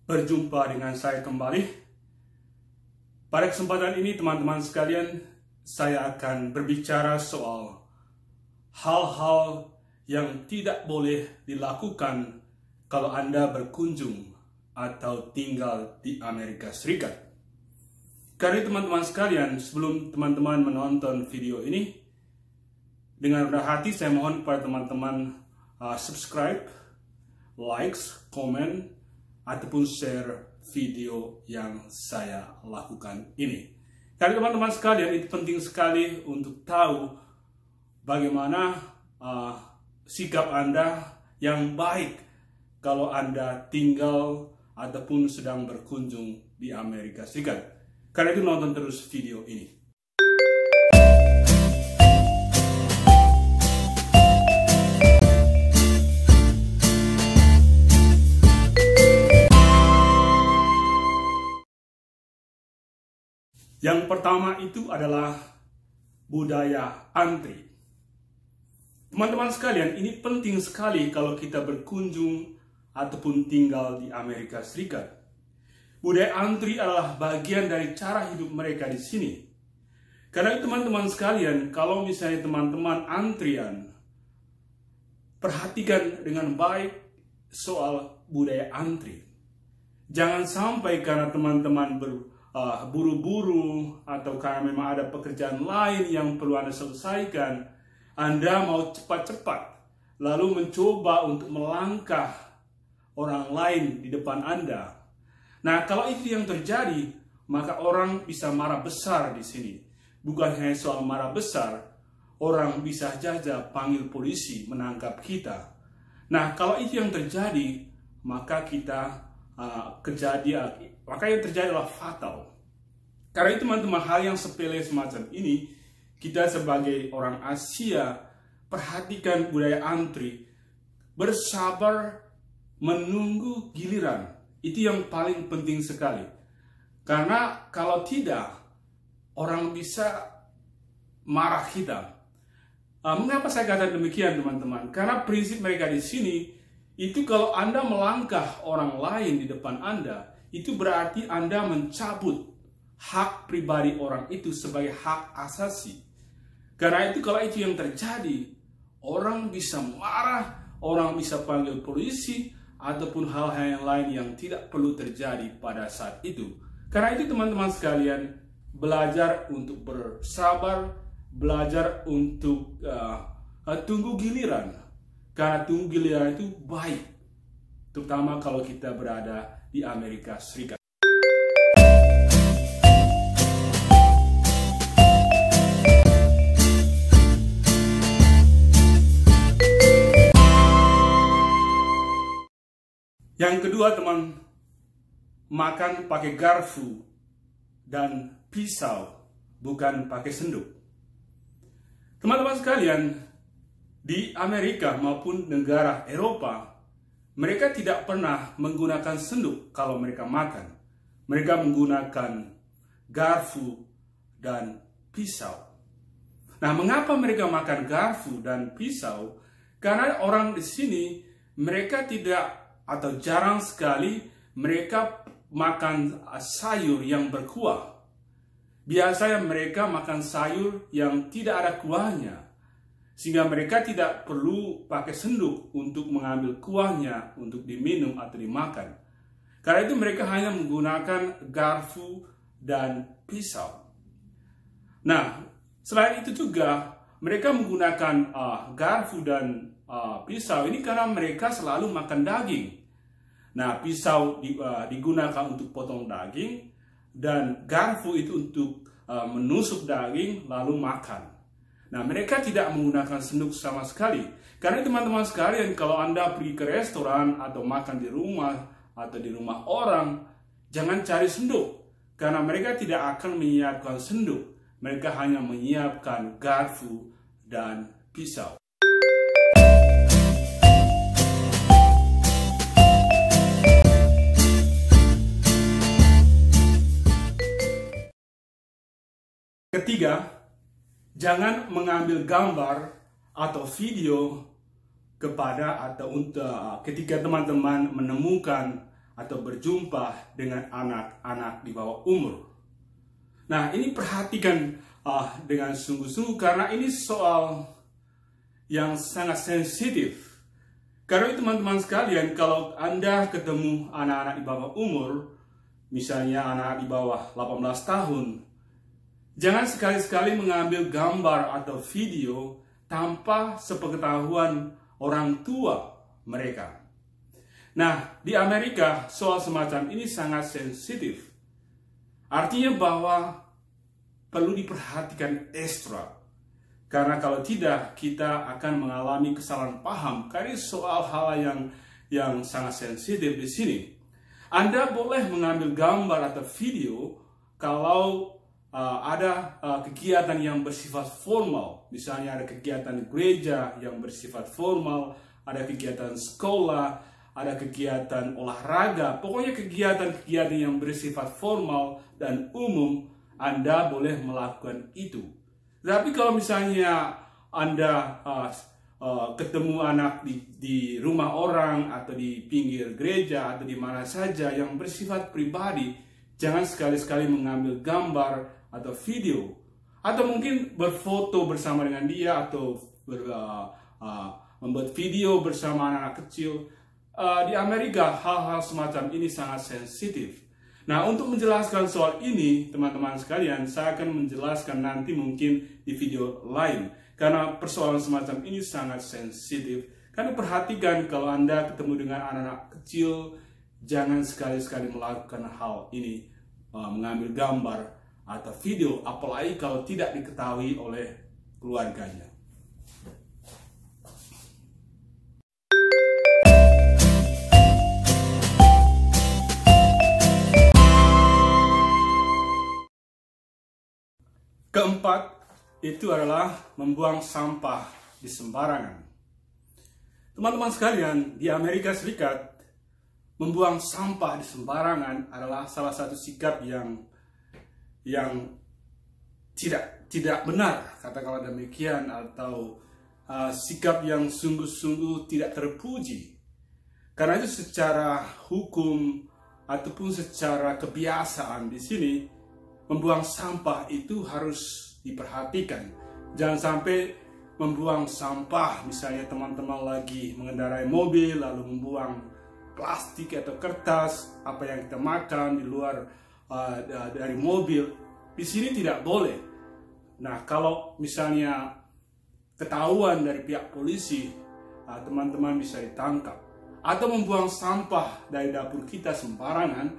Berjumpa dengan saya kembali. Pada kesempatan ini teman-teman sekalian, saya akan berbicara soal hal-hal yang tidak boleh dilakukan kalau Anda berkunjung atau tinggal di Amerika Serikat. Karena teman-teman sekalian, sebelum teman-teman menonton video ini, dengan rendah hati saya mohon kepada teman-teman subscribe, likes, komen, ataupun share video yang saya lakukan ini. Karena teman-teman sekalian, itu penting sekali untuk tahu bagaimana sikap Anda yang baik kalau Anda tinggal ataupun sedang berkunjung di Amerika Serikat. Karena itu nonton terus video ini. Yang pertama itu adalah budaya antri. Teman-teman sekalian, ini penting sekali kalau kita berkunjung ataupun tinggal di Amerika Serikat. Budaya antri adalah bagian dari cara hidup mereka di sini. Karena itu teman-teman sekalian, kalau misalnya teman-teman antrian, perhatikan dengan baik soal budaya antri. Jangan sampai karena teman-teman buru-buru atau karena memang ada pekerjaan lain yang perlu Anda selesaikan, Anda mau cepat-cepat lalu mencoba untuk melangkah orang lain di depan Anda. Nah, kalau itu yang terjadi, maka orang bisa marah besar di sini. Bukan hanya soal marah besar, orang bisa saja panggil polisi menangkap kita. Nah, kalau itu yang terjadi, maka yang terjadi adalah fatal. Karena itu teman-teman, hal yang sepele semacam ini, kita sebagai orang Asia, perhatikan budaya antri, bersabar menunggu giliran. Itu yang paling penting sekali. Karena kalau tidak, orang bisa marah kita. Mengapa saya katakan demikian teman-teman? Karena prinsip mereka di sini, itu kalau Anda melangkah orang lain di depan Anda, itu berarti Anda mencabut hak pribadi orang itu sebagai hak asasi. Karena itu kalau itu yang terjadi, orang bisa marah, orang bisa panggil polisi, ataupun hal-hal yang lain yang tidak perlu terjadi pada saat itu. Karena itu teman-teman sekalian, belajar untuk bersabar, belajar untuk tunggu giliran. Karena tunggu giliran itu baik, terutama kalau kita berada di Amerika Serikat. Yang kedua teman, makan pakai garpu dan pisau, bukan pakai sendok. Teman-teman sekalian, di Amerika maupun negara Eropa, mereka tidak pernah menggunakan sendok kalau mereka makan. Mereka menggunakan garpu dan pisau. Nah, mengapa mereka makan garpu dan pisau? Karena orang di sini, mereka tidak atau jarang sekali mereka makan sayur yang berkuah. Biasanya mereka makan sayur yang tidak ada kuahnya, sehingga mereka tidak perlu pakai sendok untuk mengambil kuahnya untuk diminum atau dimakan. Karena itu mereka hanya menggunakan garpu dan pisau. Nah, selain itu juga mereka menggunakan garpu dan pisau ini karena mereka selalu makan daging. Nah, pisau digunakan untuk potong daging dan garpu itu untuk menusuk daging lalu makan. Nah, mereka tidak menggunakan sendok sama sekali. Karena teman-teman sekalian, kalau Anda pergi ke restoran atau makan di rumah atau di rumah orang, jangan cari sendok. Karena mereka tidak akan menyiapkan sendok. Mereka hanya menyiapkan garpu dan pisau. Ketiga, jangan mengambil gambar atau video kepada atau untuk ketika teman-teman menemukan atau berjumpa dengan anak-anak di bawah umur. Nah, ini perhatikan dengan sungguh-sungguh karena ini soal yang sangat sensitif. Karena itu teman-teman sekalian, kalau Anda ketemu anak-anak di bawah umur, misalnya anak di bawah 18 tahun, jangan sekali-sekali mengambil gambar atau video tanpa sepengetahuan orang tua mereka. Nah, di Amerika soal semacam ini sangat sensitif. Artinya bahwa perlu diperhatikan ekstra. Karena kalau tidak, kita akan mengalami kesalahan paham. Karena soal hal yang sangat sensitif di sini. Anda boleh mengambil gambar atau video kalau ada kegiatan yang bersifat formal. Misalnya ada kegiatan gereja yang bersifat formal, ada kegiatan sekolah, ada kegiatan olahraga, pokoknya kegiatan-kegiatan yang bersifat formal dan umum, Anda boleh melakukan itu. Tapi kalau misalnya Anda ketemu anak di rumah orang atau di pinggir gereja atau di mana saja yang bersifat pribadi, jangan sekali-sekali mengambil gambar atau video. Atau mungkin berfoto bersama dengan dia atau membuat video bersama anak kecil. Di Amerika hal-hal semacam ini sangat sensitif. Nah, untuk menjelaskan soal ini, teman-teman sekalian, saya akan menjelaskan nanti mungkin di video lain. Karena persoalan semacam ini sangat sensitif. Karena perhatikan kalau Anda ketemu dengan anak-anak kecil, jangan sekali-sekali melakukan hal ini, mengambil gambar atau video, apalagi kalau tidak diketahui oleh keluarganya. Keempat, itu adalah membuang sampah di sembarangan. Teman-teman sekalian, di Amerika Serikat, membuang sampah di sembarangan adalah salah satu sikap yang tidak benar, katakanlah demikian, atau sikap yang sungguh-sungguh tidak terpuji. Karena itu secara hukum ataupun secara kebiasaan di sini, membuang sampah itu harus diperhatikan. Jangan sampai membuang sampah, misalnya teman-teman lagi mengendarai mobil lalu membuang plastik atau kertas apa yang kita makan di luar dari mobil. Di sini tidak boleh. Nah, kalau misalnya ketahuan dari pihak polisi, teman-teman bisa ditangkap. Atau membuang sampah dari dapur kita sembarangan,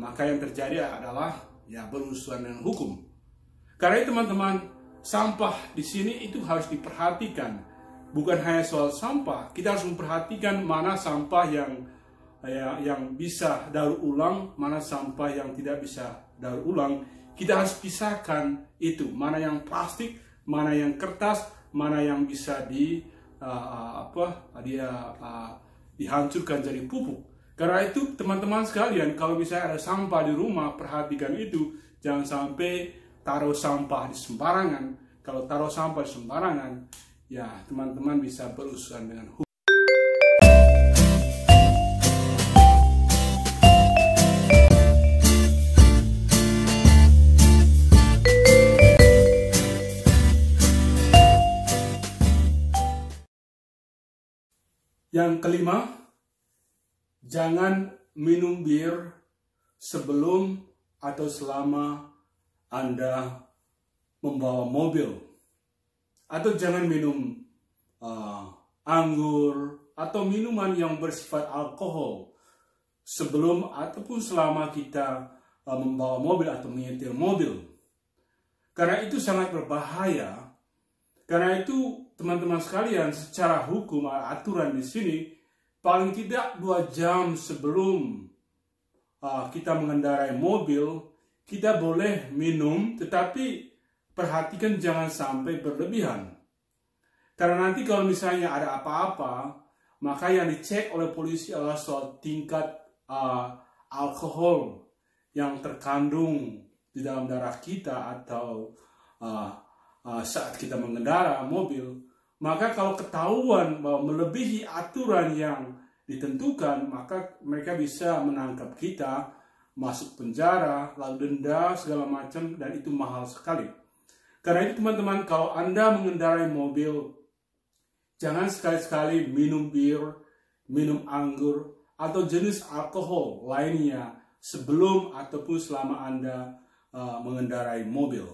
maka yang terjadi adalah berurusan dengan hukum. Karena itu teman-teman, sampah di sini itu harus diperhatikan. Bukan hanya soal sampah, kita harus memperhatikan mana sampah yang bisa daur ulang, mana sampah yang tidak bisa daur ulang. Kita harus pisahkan itu, mana yang plastik, mana yang kertas, mana yang bisa dihancurkan jadi pupuk. Karena itu teman-teman sekalian, kalau misalnya ada sampah di rumah, perhatikan itu. Jangan sampai taruh sampah di sembarangan. Kalau taruh sampah di sembarangan, ya teman-teman bisa berurusan dengan hukum. Yang kelima, jangan minum bir sebelum atau selama Anda membawa mobil. Atau jangan minum anggur atau minuman yang bersifat alkohol sebelum ataupun selama kita membawa mobil atau menyetir mobil. Karena itu sangat berbahaya. Karena itu teman-teman sekalian, secara hukum aturan di sini, paling tidak 2 jam sebelum kita mengendarai mobil, kita boleh minum, tetapi perhatikan jangan sampai berlebihan. Karena nanti kalau misalnya ada apa-apa, maka yang dicek oleh polisi adalah soal tingkat alkohol yang terkandung di dalam darah kita atau saat kita mengendara mobil. Maka kalau ketahuan bahwa melebihi aturan yang ditentukan, maka mereka bisa menangkap kita, masuk penjara, lalu denda segala macam, dan itu mahal sekali. Karena itu teman-teman, kalau Anda mengendarai mobil, jangan sekali-sekali minum bir, minum anggur, atau jenis alkohol lainnya sebelum ataupun selama Anda mengendarai mobil.